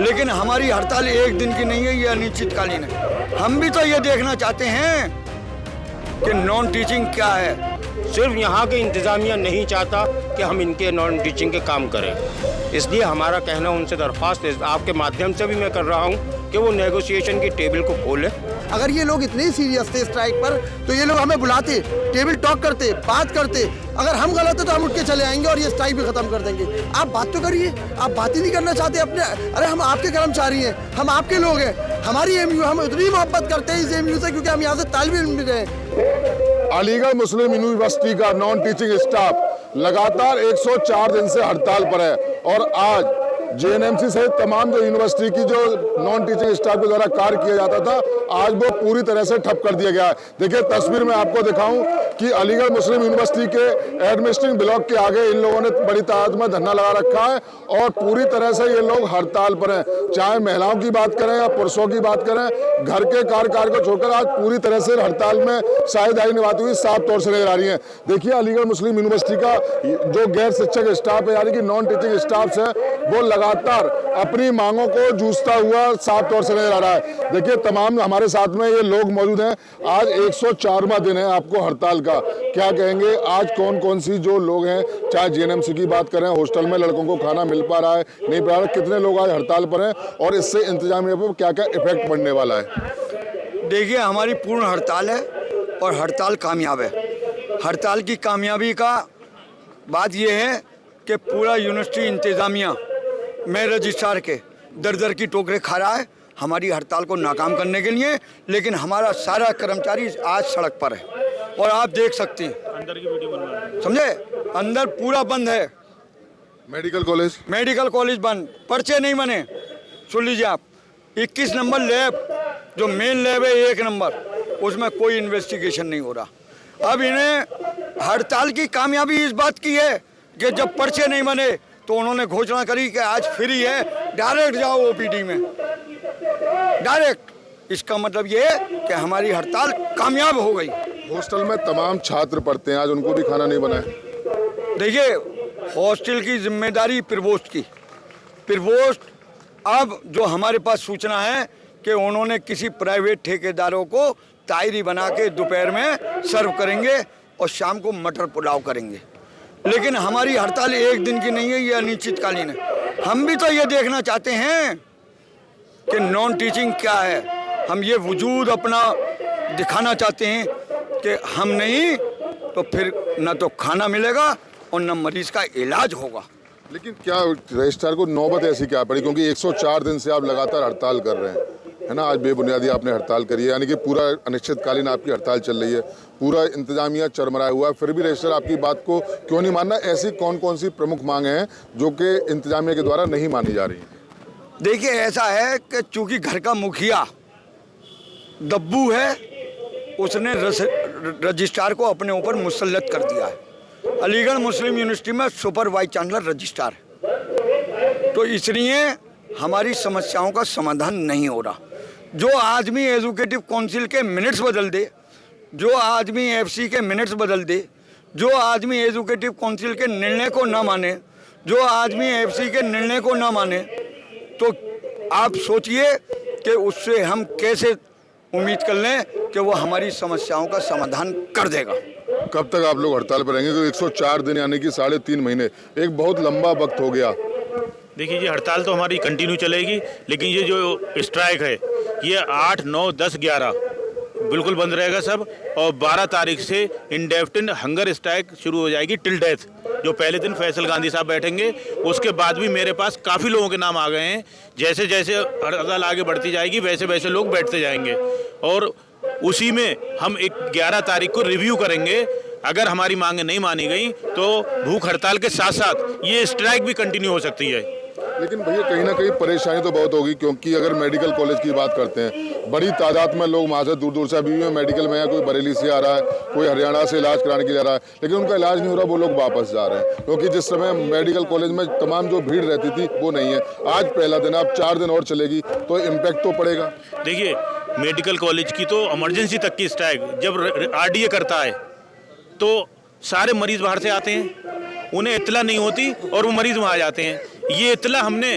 लेकिन हमारी हड़ताल एक दिन की नहीं है, ये अनिश्चितकालीन है। हम भी तो ये देखना चाहते हैं कि नॉन टीचिंग क्या है। सिर्फ यहाँ के इंतज़ामिया नहीं चाहता कि हम इनके नॉन टीचिंग के काम करें, इसलिए हमारा कहना उनसे दरख्वास्त है, आपके माध्यम से भी मैं कर रहा हूँ कि वो नेगोशिएशन की टेबल को खोलें। अगर ये लोग इतने सीरियस थे स्ट्राइक पर तो ये लोग हमें बुलाते, टेबल टॉक करते, बात करते। अगर हम गलत है तो हम उठ के चले आएंगे और ये स्ट्राइक भी खत्म कर देंगे। आप बात तो करिए, आप बात ही नहीं करना चाहते अपने। अरे हम आपके कर्मचारी हैं, हम आपके लोग हैं, हमारी एमयू, हम इतनी मोहब्बत करते हैं इस एमयू से क्योंकि हम यहाँ से तालिब इल्म भी रहे। अलीगढ़ मुस्लिम यूनिवर्सिटी का नॉन टीचिंग स्टाफ लगातार 104 दिन से हड़ताल पर है और आज जेएनएमसी सहित तमाम जो यूनिवर्सिटी की जो नॉन टीचिंग स्टाफ के द्वारा कार्य किया जाता था, आज वो पूरी तरह से ठप कर दिया गया है। देखिए तस्वीर में आपको दिखाऊं कि अलीगढ़ मुस्लिम यूनिवर्सिटी के एडमिनिस्ट्रेटिव ब्लॉक के आगे इन लोगों ने बड़ी तादाद में धरना लगा रखा है और पूरी तरह से ये लोग हड़ताल पर हैं। चाहे महिलाओं की बात करें या पुरुषों की बात करें, घर के कार्य को छोड़कर आज पूरी तरह से हड़ताल में साझेदारी निभाती हुई साफ तौर से नजर आ रही है। देखिए अलीगढ़ मुस्लिम यूनिवर्सिटी का जो गैर शिक्षक स्टाफ है यानी कि नॉन टीचिंग स्टाफ है, वो लगातार अपनी मांगों को जूझता हुआ साफ तौर से नजर आ रहा है। देखिए तमाम हमारे साथ में ये लोग मौजूद हैं। आज 104वां दिन है आपको हड़ताल का, क्या कहेंगे आज कौन कौन सी जो लोग हैं, चाहे जेएनएमसी की बात करें, हॉस्टल में लड़कों को खाना मिल पा रहा है नहीं पा रहा है, कितने लोग आज हड़ताल पर हैं और इससे इंतजामिया पर क्या क्या इफेक्ट पड़ने वाला है? देखिए हमारी पूर्ण हड़ताल है और हड़ताल कामयाब है। हड़ताल की कामयाबी का बात यह है कि पूरा यूनिवर्सिटी इंतजामिया में रजिस्ट्रार के दर दर की टोकरे खा रहा है हमारी हड़ताल को नाकाम करने के लिए, लेकिन हमारा सारा कर्मचारी आज सड़क पर है और आप देख सकते हैं अंदर की वीडियो बन, समझे, अंदर पूरा बंद है। मेडिकल कॉलेज बंद, पर्चे नहीं बने। सुन लीजिए आप, 21 नंबर लैब जो मेन लैब है 1 नंबर, उसमें कोई इन्वेस्टिगेशन नहीं हो रहा। अब इन्हें हड़ताल की कामयाबी इस बात की है कि जब पर्चे नहीं बने तो उन्होंने घोषणा करी कि आज फ्री है, डायरेक्ट जाओ ओपीडी में, डायरेक्ट। इसका मतलब ये है कि हमारी हड़ताल कामयाब हो गई। हॉस्टल में तमाम छात्र पढ़ते हैं, आज उनको भी खाना नहीं बना है। देखिए हॉस्टल की जिम्मेदारी प्रोवोस्ट की, प्रोवोस्ट अब जो हमारे पास सूचना है कि उन्होंने किसी प्राइवेट ठेकेदारों को तायरी बना के दोपहर में सर्व करेंगे और शाम को मटर पुलाव करेंगे। लेकिन हमारी हड़ताल एक दिन की नहीं है, ये अनिश्चितकालीन है। हम भी तो ये देखना चाहते हैं कि नॉन टीचिंग क्या है। हम ये वजूद अपना दिखाना चाहते हैं कि हम नहीं तो फिर न तो खाना मिलेगा और न मरीज का इलाज होगा। लेकिन क्या रजिस्ट्रार को नौबत ऐसी क्या पड़ी, क्योंकि 104 दिन से आप लगातार हड़ताल कर रहे हैं, है ना? आज बेबुनियादी आपने हड़ताल करी है, यानी कि पूरा अनिश्चितकालीन आपकी हड़ताल चल रही है, पूरा इंतजामिया चरमराया हुआ है, फिर भी रजिस्ट्रार आपकी बात को क्यों नहीं मानना? ऐसी कौन कौन सी प्रमुख मांगे हैं जो कि इंतजामिया के द्वारा नहीं मानी जा रही हैं? देखिए ऐसा है कि चूंकि घर का मुखिया दब्बू है, उसने रजिस्ट्रार को अपने ऊपर मुसल्लत कर दिया है। अलीगढ़ मुस्लिम यूनिवर्सिटी में सुपर वाइस चांसलर रजिस्ट्रार है, तो इसलिए हमारी समस्याओं का समाधान नहीं हो रहा। जो आदमी एजुकेटिव काउंसिल के मिनट्स बदल दे, जो आदमी एफसी के मिनट्स बदल दे, जो आदमी एजुकेटिव काउंसिल के निर्णय को ना माने, जो आदमी एफसी के निर्णय को ना माने, तो आप सोचिए कि उससे हम कैसे उम्मीद कर लें कि वो हमारी समस्याओं का समाधान कर देगा। कब तक आप लोग हड़ताल पर रहेंगे? तो 104 दिन यानी कि 3.5 महीने, एक बहुत लंबा वक्त हो गया। देखिए जी, हड़ताल तो हमारी कंटिन्यू चलेगी, लेकिन ये जो स्ट्राइक है ये 8, 9, 10, 11 बिल्कुल बंद रहेगा सब, और 12 तारीख से इंडेफिनिट हंगर स्ट्राइक शुरू हो जाएगी टिल डेथ। जो पहले दिन फैसल गांधी साहब बैठेंगे, उसके बाद भी मेरे पास काफ़ी लोगों के नाम आ गए हैं। जैसे जैसे हड़ताल आगे बढ़ती जाएगी वैसे वैसे लोग बैठते जाएंगे और उसी में हम 11 तारीख को रिव्यू करेंगे। अगर हमारी मांगें नहीं मानी गई तो भूख हड़ताल के साथ साथ ये स्ट्राइक भी कंटिन्यू हो सकती है। लेकिन भैया कहीं ना कहीं परेशानी तो बहुत होगी, क्योंकि अगर मेडिकल कॉलेज की बात करते हैं, बड़ी तादाद में लोग वहाँ से दूर दूर से अभी भी मेडिकल में है, कोई बरेली से आ रहा है, कोई हरियाणा से इलाज कराने के लिए आ रहा है, लेकिन उनका इलाज नहीं हो रहा, वो लोग वापस जा रहे हैं, क्योंकि जिस समय मेडिकल कॉलेज में तमाम जो भीड़ रहती थी वो नहीं है। आज पहला दिन, अब 4 दिन और चलेगी तो इम्पैक्ट तो पड़ेगा। देखिए मेडिकल कॉलेज की तो इमरजेंसी तक की स्ट्राइक जब आरडीए करता है तो सारे मरीज बाहर से आते हैं, उन्हें इत्तला नहीं होती और वो मरीज वहाँ आ जाते हैं। ये इत्तला हमने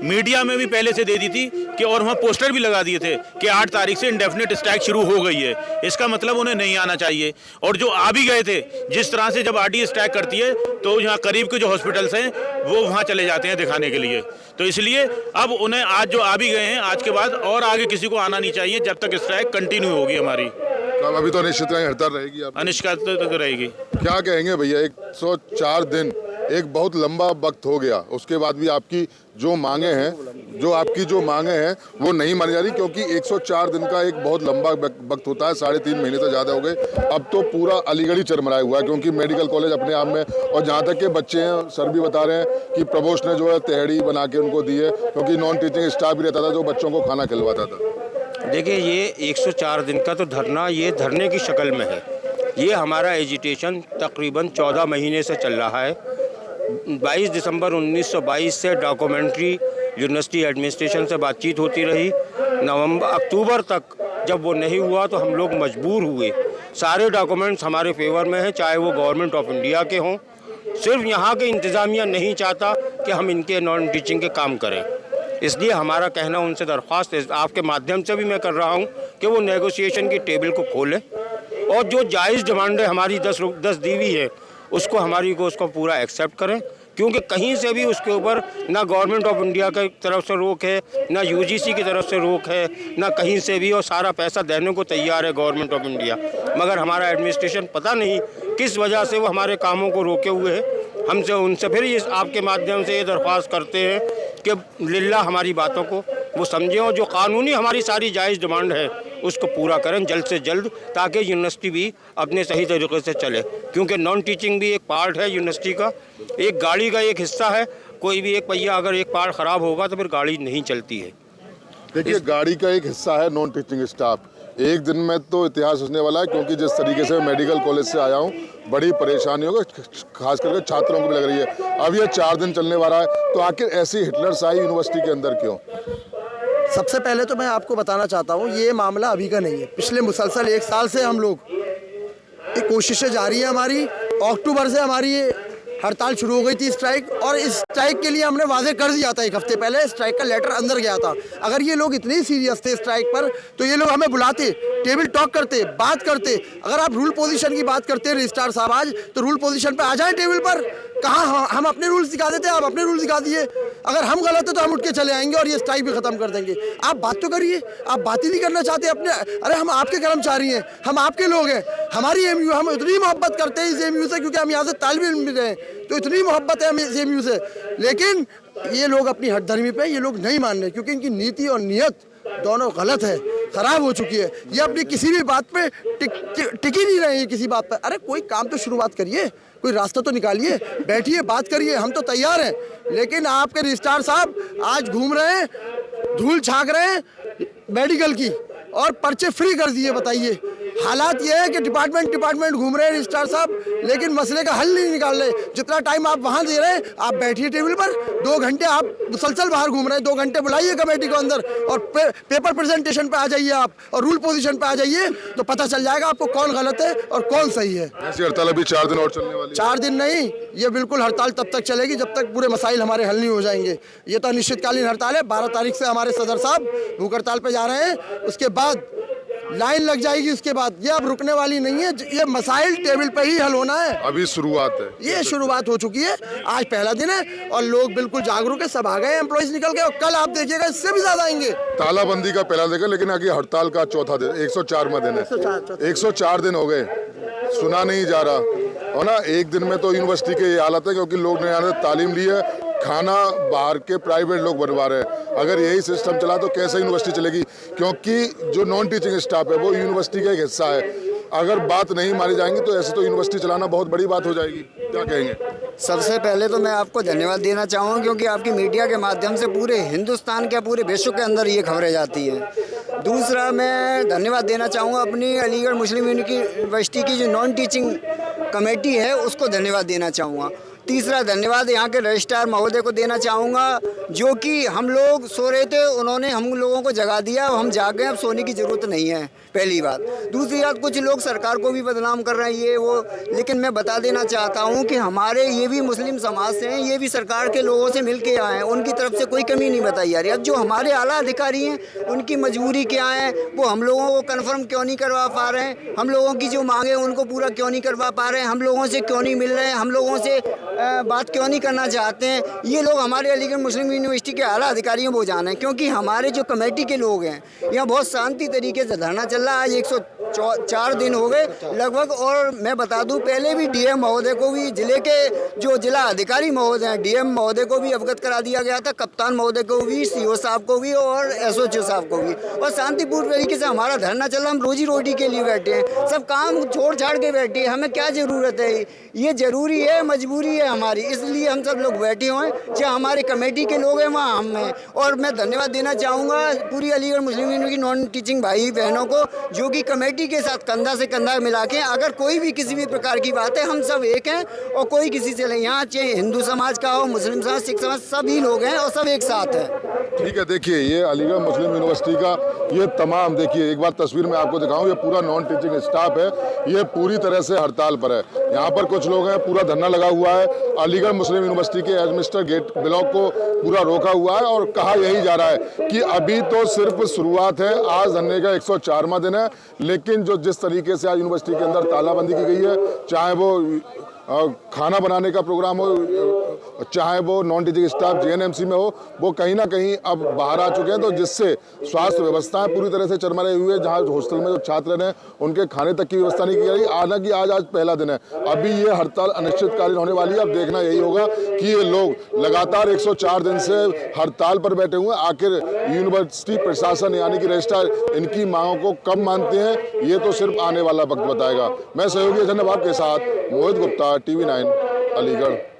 मीडिया में भी पहले से दे दी थी कि, और वहाँ पोस्टर भी लगा दिए थे कि 8 तारीख से इंडेफिनिट स्ट्राइक शुरू हो गई है। इसका मतलब उन्हें नहीं आना चाहिए। और जो आ भी गए थे, जिस तरह से जब आरटीए स्ट्राइक करती है तो यहाँ करीब के जो हॉस्पिटल्स हैं वो वहाँ चले जाते हैं दिखाने के लिए। तो इसलिए अब उन्हें आज जो आ भी गए हैं, आज के बाद और आगे किसी को आना नहीं चाहिए जब तक स्ट्राइक कंटिन्यू होगी हमारी। तो अभी तो अनिश्चितकालीन हड़ताल रहेगी, आप अनिश्चितता तो रहेगी। क्या कहेंगे भैया? 104 दिन एक बहुत लंबा वक्त हो गया, उसके बाद भी आपकी जो मांगे हैं वो नहीं मानी जा रही, क्योंकि 104 दिन का एक बहुत लंबा वक्त होता है। 3.5 महीने से ज़्यादा हो गए। अब तो पूरा अलीगढ़ ही चरमराया हुआ है, क्योंकि मेडिकल कॉलेज अपने आप में, और जहाँ तक के बच्चे हैं, सर भी बता रहे हैं कि प्रभोष ने जो है तहड़ी बना के उनको दी है, क्योंकि नॉन टीचिंग स्टाफ भी रहता था जो बच्चों को खाना खिलवाता था। देखिए, ये 104 दिन का तो धरना ये धरने की शक्ल में है। ये हमारा एजिटेशन तकरीबन 14 महीने से चल रहा है। 22 दिसंबर 1922 से डॉक्यूमेंट्री यूनिवर्सिटी एडमिनिस्ट्रेशन से बातचीत होती रही। अक्टूबर तक जब वो नहीं हुआ तो हम लोग मजबूर हुए। सारे डॉक्यूमेंट्स हमारे फेवर में हैं, चाहे वो गवर्नमेंट ऑफ इंडिया के हों। सिर्फ यहाँ के इंतज़ामिया नहीं चाहता कि हम इनके नॉन टीचिंग के काम करें। इसलिए हमारा कहना, उनसे दरख्वास्त आपके माध्यम से भी मैं कर रहा हूँ कि वो नेगोशिएशन की टेबल को खोलें और जो जायज़ डिमांडें हमारी 10 दी हुई है उसको पूरा एक्सेप्ट करें, क्योंकि कहीं से भी उसके ऊपर ना गवर्नमेंट ऑफ इंडिया की तरफ से रोक है, ना यूजीसी की तरफ से रोक है, ना कहीं से भी, और सारा पैसा देने को तैयार है गवर्नमेंट ऑफ इंडिया। मगर हमारा एडमिनिस्ट्रेशन पता नहीं किस वजह से वो हमारे कामों को रोके हुए है। हमसे उनसे फिर इस आपके माध्यम से ये दरख्वास्त करते हैं कि लिल्ला हमारी बातों को वो समझें और जो कानूनी हमारी सारी जायज़ डिमांड है उसको पूरा करें जल्द से जल्द, ताकि यूनिवर्सिटी भी अपने सही तरीके से चले। क्योंकि नॉन टीचिंग भी एक पार्ट है यूनिवर्सिटी का, एक गाड़ी का एक हिस्सा है। कोई भी एक पहिया अगर एक पार्ट ख़राब होगा तो फिर गाड़ी नहीं चलती है। देखिए, गाड़ी का एक हिस्सा है नॉन टीचिंग स्टाफ। एक दिन में तो इतिहास होने वाला है, क्योंकि जिस तरीके से मैं मेडिकल कॉलेज से आया हूँ, बड़ी परेशानी होगी, खास करके छात्रों को भी लग रही है। अब ये 4 दिन चलने वाला है, तो आखिर ऐसी हिटलरशाही यूनिवर्सिटी के अंदर क्यों? सबसे पहले तो मैं आपको बताना चाहता हूँ, ये मामला अभी का नहीं है। पिछले मुसलसल 1 साल से हम लोग ये कोशिशें जारी है हमारी। अक्टूबर से हमारी ये हड़ताल शुरू हो गई थी, स्ट्राइक, और इस स्ट्राइक के लिए हमने वाजे कर दिया था 1 हफ्ते पहले। स्ट्राइक का लेटर अंदर गया था। अगर ये लोग इतने सीरियस थे स्ट्राइक पर तो ये लोग हमें बुलाते, टेबल टॉक करते, बात करते। अगर आप रूल पोजीशन की बात करते हैं रजिस्ट्रार साहब आज, तो रूल पोजीशन पे आ जाए टेबल पर। कहाँ हम अपने रूल सिखा देते, आप अपने रूल सिखा दिए। अगर हम गलत है तो हम उठ के चले आएंगे और ये स्ट्राइक भी खत्म कर देंगे। आप बात तो करिए, आप बात ही नहीं करना चाहते अपने। अरे हम आपके कर्मचारी हैं, हम आपके लोग हैं, हमारी एमयू, हम इतनी मोहब्बत करते हैं इस एमयू से, क्योंकि हम यहाँ से तालिब इल्म भी रहे हैं, तो इतनी मोहब्बत है हमें इस एमयू से। लेकिन ये लोग अपनी हठधर्मी पे ये लोग नहीं मान रहे, क्योंकि इनकी नीति और नीयत दोनों गलत है, खराब हो चुकी है। ये अपनी किसी भी बात पे टिक ही नहीं रहे हैं किसी बात पर। अरे कोई काम तो शुरुआत करिए, कोई रास्ता तो निकालिए, बैठिए, बात करिए, हम तो तैयार हैं। लेकिन आपके रजिस्ट्रार साहब आज घूम रहे हैं, धूल छाक रहे हैं मेडिकल की, और पर्चे फ्री कर दिए। बताइए, हालात ये है कि डिपार्टमेंट घूम रहे हैं रजिस्ट्रार साहब, लेकिन मसले का हल नहीं निकाल रहे। जितना टाइम आप वहाँ दे रहे हैं, आप बैठिए टेबल पर, 2 घंटे आप मुसलसल बाहर घूम रहे हैं। 2 घंटे बुलाइए कमेटी को अंदर और पेपर प्रेजेंटेशन पे आ जाइए आप, और रूल पोजीशन पे आ जाइए, तो पता चल जाएगा आपको कौन गलत है और कौन सही है। ऐसी हड़ताल अभी 4 दिन और चलने वाली है। 4 दिन नहीं, ये बिल्कुल हड़ताल तब तक चलेगी जब तक पूरे मसाइल हमारे हल नहीं हो जाएंगे। ये तो अनिश्चितकालीन हड़ताल है। 12 तारीख से हमारे सदर साहब भूख हड़ताल पे जा रहे हैं, उसके बाद लाइन लग जाएगी। उसके बाद ये अब रुकने वाली नहीं है, ये मसाइल टेबल पे ही हल होना है। अभी शुरुआत है, ये शुरुआत हो चुकी है, आज पहला दिन है और लोग बिल्कुल जागरूक है, सब आ गए, एम्प्लॉइज निकल गए, और कल आप देखिएगा इससे भी ज्यादा आएंगे। तालाबंदी का पहला दिन, लेकिन आगे हड़ताल का चौथा दिन, 104वां दिन है। 104 दिन हो गए, सुना नहीं जा रहा। और ना, एक दिन में तो यूनिवर्सिटी के ये हालत है, क्योंकि लोग ने यहाँ से तालीम ली है, खाना बाहर के प्राइवेट लोग बनवा रहे हैं। अगर यही सिस्टम चला तो कैसे यूनिवर्सिटी चलेगी? क्योंकि जो नॉन टीचिंग स्टाफ है वो यूनिवर्सिटी का एक हिस्सा है। अगर बात नहीं मानी जाएंगी तो ऐसे तो यूनिवर्सिटी चलाना बहुत बड़ी बात हो जाएगी। क्या कहेंगे? सबसे पहले तो मैं आपको धन्यवाद देना चाहूँगा, क्योंकि आपकी मीडिया के माध्यम से पूरे हिंदुस्तान के, पूरे विश्व के अंदर ये खबरें जाती हैं। दूसरा, मैं धन्यवाद देना चाहूँगा अपनी अलीगढ़ मुस्लिम यूनिवर्सिटी की जो नॉन टीचिंग कमेटी है उसको धन्यवाद देना चाहूँगा। तीसरा धन्यवाद यहाँ के रजिस्ट्रार महोदय को देना चाहूँगा, जो कि हम लोग सो रहे थे, उन्होंने हम लोगों को जगा दिया। हम जाग गए, अब सोने की ज़रूरत नहीं है, पहली बात। दूसरी बात, कुछ लोग सरकार को भी बदनाम कर रहे हैं ये वो, लेकिन मैं बता देना चाहता हूँ कि हमारे ये भी मुस्लिम समाज से हैं, ये भी सरकार के लोगों से मिल के आए हैं, उनकी तरफ से कोई कमी नहीं बताई जा रही। अब जो हमारे आला अधिकारी हैं उनकी मजबूरी क्या है, वो हम लोगों को कन्फर्म क्यों नहीं करवा पा रहे हैं, हम लोगों की जो मांगे उनको पूरा क्यों नहीं करवा पा रहे हैं, हम लोगों से क्यों नहीं मिल रहे हैं, हम लोगों से बात क्यों नहीं करना चाहते हैं, ये लोग हमारे अलीगढ़ मुस्लिम यूनिवर्सिटी के आला अधिकारी हैं, वो जाने। क्योंकि हमारे जो कमेटी के लोग हैं यहाँ बहुत शांति तरीके से धरना चल रहा है। आज 104 दिन हो गए लगभग। और मैं बता दूं, पहले भी डीएम महोदय को भी, जिले के जो जिला अधिकारी महोदय हैं, डीएम महोदय को भी अवगत करा दिया गया था, कप्तान महोदय को भी, सीओ साहब को भी और एसओएचओ साहब को भी। और शांतिपूर्ण तरीके से हमारा धरना चल रहा। हम रोजी रोटी के लिए बैठे हैं, सब काम छोड़ छाड़ के बैठे हैं, हमें क्या ज़रूरत है, ये ज़रूरी है, मजबूरी है हमारी, इसलिए हम सब लोग बैठे हुए हैं। चाहे हमारे कमेटी के लोग हैं वहाँ हम हैं। और मैं धन्यवाद देना चाहूँगा पूरी अलीगढ़ मुस्लिम यूनिवर्सिटी नॉन टीचिंग भाई बहनों को, जो कि कमेटी के साथ कंधा से कंधा मिला के, अगर कोई भी किसी भी प्रकार की बात है, हम सब एक हैं और कोई किसी से नहीं। यहाँ चाहे हिंदू समाज का हो, मुस्लिम समाज, सिख समाज, सभी लोग हैं और सब एक साथ हैं। ठीक है, देखिए ये अलीगढ़ मुस्लिम यूनिवर्सिटी का ये तमाम, देखिए एक बार तस्वीर में आपको दिखाऊं, ये पूरा नॉन टीचिंग स्टाफ है, ये पूरी तरह से हड़ताल पर है। यहाँ पर कुछ लोग हैं, पूरा धरना लगा हुआ है। अलीगढ़ मुस्लिम यूनिवर्सिटी के एडमिनिस्ट्रेटर गेट ब्लॉक को पूरा रोका हुआ है और कहा यही जा रहा है कि अभी तो सिर्फ शुरुआत है, आज धरने का 104वां दिन है, लेकिन जो जिस तरीके से आज यूनिवर्सिटी के अंदर तालाबंदी की गई है, चाहे वो खाना बनाने का प्रोग्राम हो, चाहे वो नॉन टीचिंग स्टाफ जेएनएमसी में हो, वो कहीं ना कहीं अब बाहर आ चुके हैं। तो जिससे स्वास्थ्य व्यवस्थाएं पूरी तरह से चरमराई हुई है। जहां हॉस्टल में जो छात्र हैं उनके खाने तक की व्यवस्था नहीं की गई। हालांकि आज पहला दिन है, अभी ये हड़ताल अनिश्चितकालीन होने वाली है। अब देखना यही होगा कि ये लोग लगातार 104 दिन से हड़ताल पर बैठे हुए हैं, आखिर यूनिवर्सिटी प्रशासन यानी कि रजिस्ट्रार इनकी मांगों को कब मानते हैं, ये तो सिर्फ आने वाला वक्त बताएगा। मैं सहयोगी अजय नवाब के साथ मोहित गुप्ता, TV9 अलीगढ़।